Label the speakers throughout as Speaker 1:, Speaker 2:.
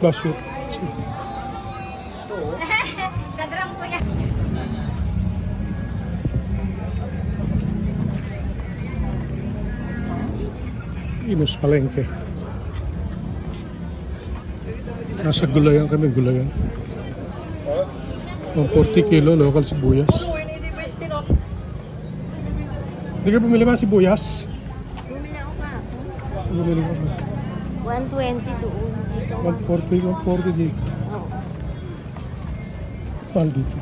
Speaker 1: Basyo.
Speaker 2: Sa drum ko yan.
Speaker 1: Imus Palengke. Nasa Gulayan kami, Gulayan. 40 kilo local sibuyas. Hindi ka bumili ba sibuyas?
Speaker 2: Bumili ako pa.
Speaker 1: Bumili ka ba?
Speaker 2: 120 doon. Dito
Speaker 1: 140 dito.
Speaker 2: Oo.
Speaker 1: Mahal dito.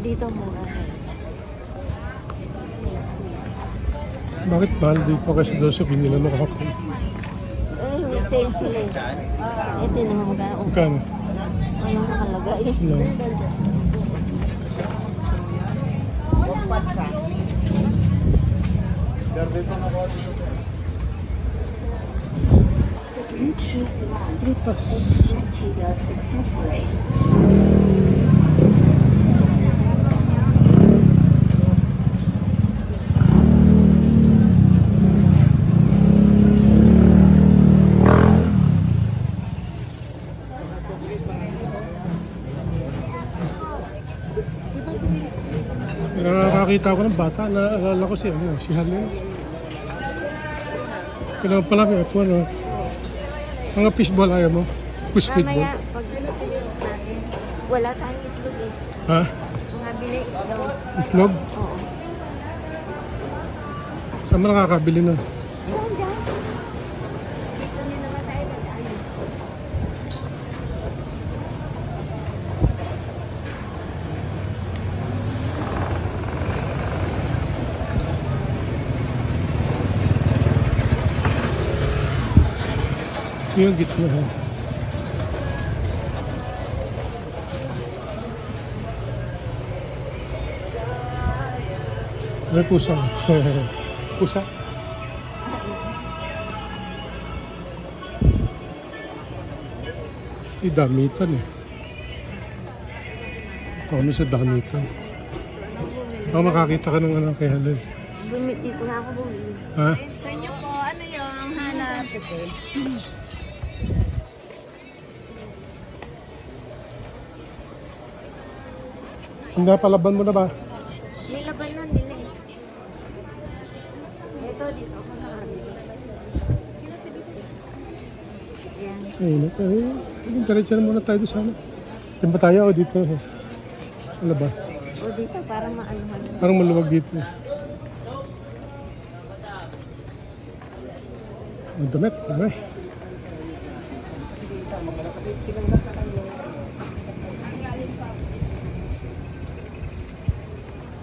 Speaker 2: Dito mura.
Speaker 1: Bakit mahal dito kasi doon sa binila mo kahapon?
Speaker 2: May sale sila eh. Ito naman magkano.
Speaker 1: Magkano?
Speaker 2: Walang nakalagay.
Speaker 1: No. Tripas. Nakakita ko ng bata, naalala ko si Halen. Kailangan pala may ito, ano. Mga fishball ayaw mo? Squidball.
Speaker 2: Mamaya, pag natin, wala tayong itlog eh.
Speaker 1: Ha?
Speaker 2: Mga bili itlog.
Speaker 1: Itlog?
Speaker 2: Oo.
Speaker 1: Saan mo nakakabili nun?
Speaker 2: Ayan dyan. Dito nyo naman tayo dadaan.
Speaker 1: Yung gitna ha. May pusa. Pusa. Damitan eh. Ito kami sa damitan. Baka makakita ka ng anak kay Halen.
Speaker 2: Dito na ako bumili.
Speaker 1: Ha?
Speaker 2: Sa inyo po, ano yung hanap?
Speaker 1: Hindi palaban mo na ba?
Speaker 2: Nilaban nun nila eh. Ito, dito ako nakabili. Ayan.
Speaker 1: Ayun. Diretso na muna tayo doon sana. Diyan ba tayo o dito? Ano ba?
Speaker 2: O dito, para maanuhan.
Speaker 1: Parang maluwag dito. Ang damit, dami.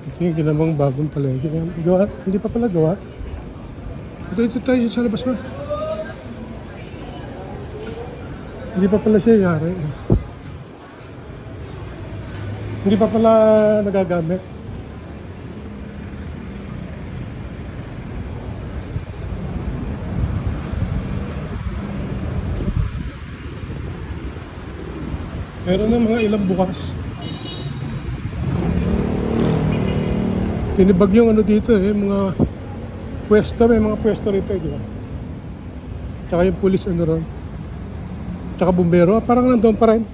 Speaker 1: Ito yung ginamang bagong palengke. Gawa? Hindi pa pala gawa. Ito tayo sa labas ba? Hindi pa pala siya yari. Hindi pa pala nagagamit. Meron na mga ilang bukas. Tinibag yung ano dito eh, mga pwesto, may mga pwesto rito eh, di ba? Tsaka yung pulis ano ron. Tsaka bumbero, parang nandoon pa rin.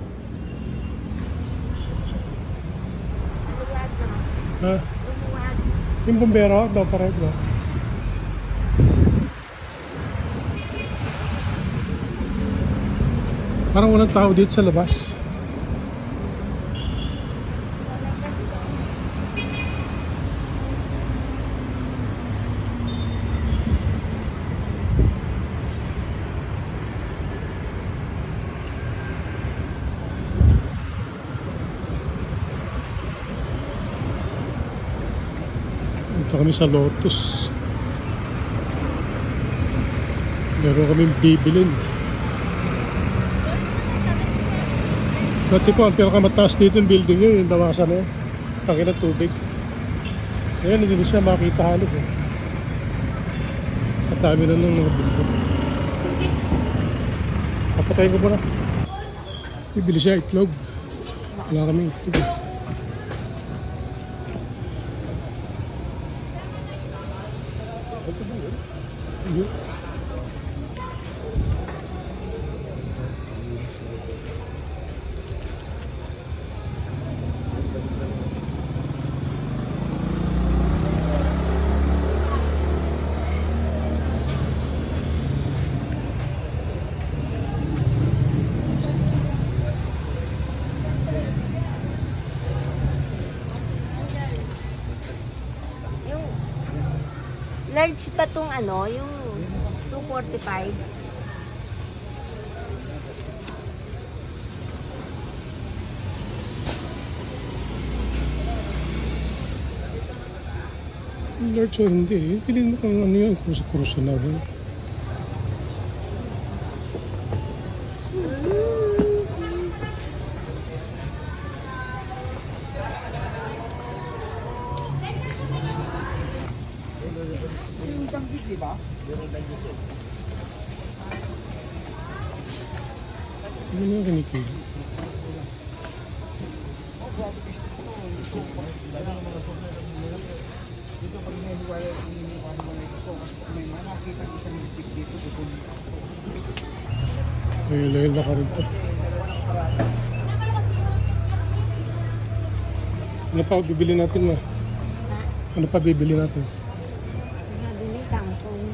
Speaker 1: Ha? Yung bumbero, doon pa rin, di ba? Parang walang tao dito sa labas. Ito kami sa Lotus. Meron kaming bibilin. Dati po, ang pinakamataas dito yung building nyo, yung dawasan na yun. Taki ng tubig. Ngayon, hindi na siya makita halos eh. At dami na ng mga building. Papatayin ko muna. Bibili siya itlog. Wala kaming itlog.
Speaker 2: Large pa tong ano, yung 245.
Speaker 1: Large o hindi. Piliin mo kung ano yun. Kursa na ba? Ano na yung kinikili? Layla na ka rin po. Ano pa bibili natin ma? Ano pa bibili natin?
Speaker 2: Nabili tampon.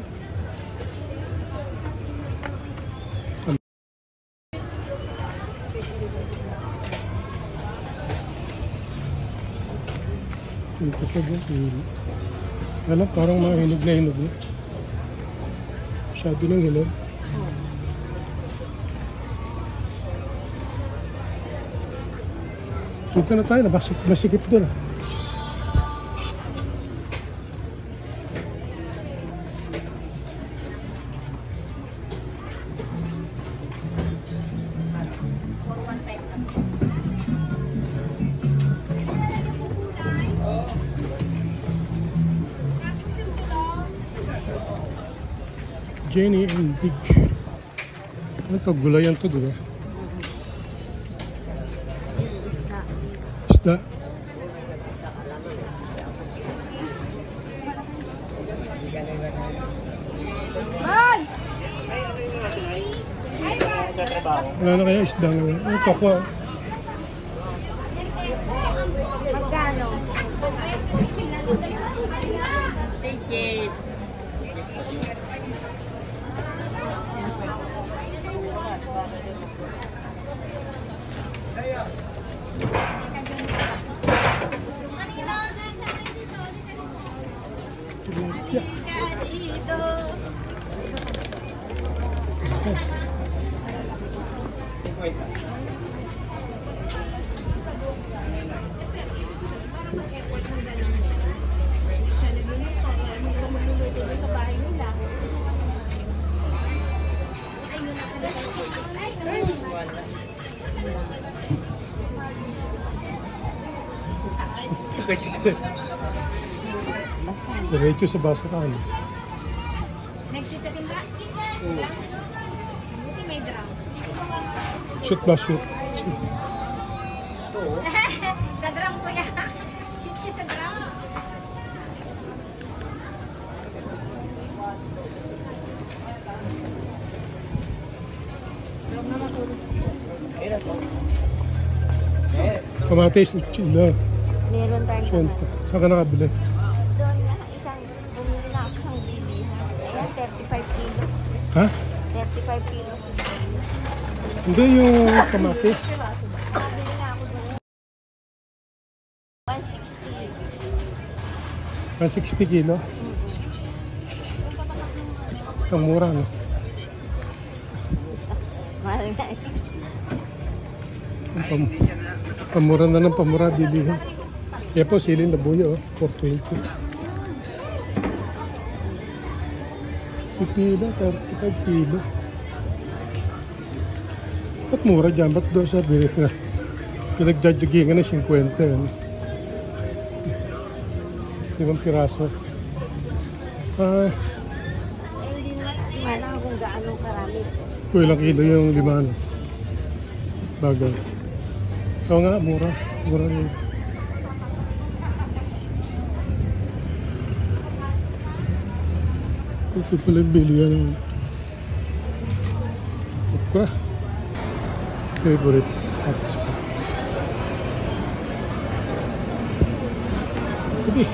Speaker 1: Ito pa ba? Alam, parang mga hinog na hinog na. Masyado ng hinog. Dito na tayo, masikip doon. Jenny and Big. Ano to? Gulayan to, diba? Isda. Wala na kaya isda ngayon. Ano to? Kwa?
Speaker 2: Magkano?
Speaker 1: Diretso sa basurahan.
Speaker 3: Nag-shoot sa timba? Buti may draw.
Speaker 1: Shoot ba? Shoot.
Speaker 3: Sa drum ko yan. Shoot siya sa drum.
Speaker 1: Kamatis, chila.
Speaker 2: Meron tayong
Speaker 1: Siyenta. Saan ka nakabili?
Speaker 2: doon na bumili na ako isang bibi. Ayan, 35 kilo.
Speaker 1: Ha?
Speaker 2: 35 kilo.
Speaker 1: Hindi yung kamatis.
Speaker 2: Nabili na ako doon. 160.
Speaker 1: 160 kilo. Ang mura, no?
Speaker 2: Mahal nga eh.
Speaker 1: Pamura na ng pamura, bilihin. Kaya po, silin na buyo, 420. Pipila, 35 kilo. Ba't mura dyan? Ba't doon sa bilit na? Pinagjajagingan na 50. Yan. 5 piraso.
Speaker 2: Eh, hindi naman alam kung gaano karami.
Speaker 1: Kung ilang kilo yung 5. Bagay. Oo nga, mura. Mura yun. Ito pala yung bilihan ng okra. Favorite hotspot. Sige.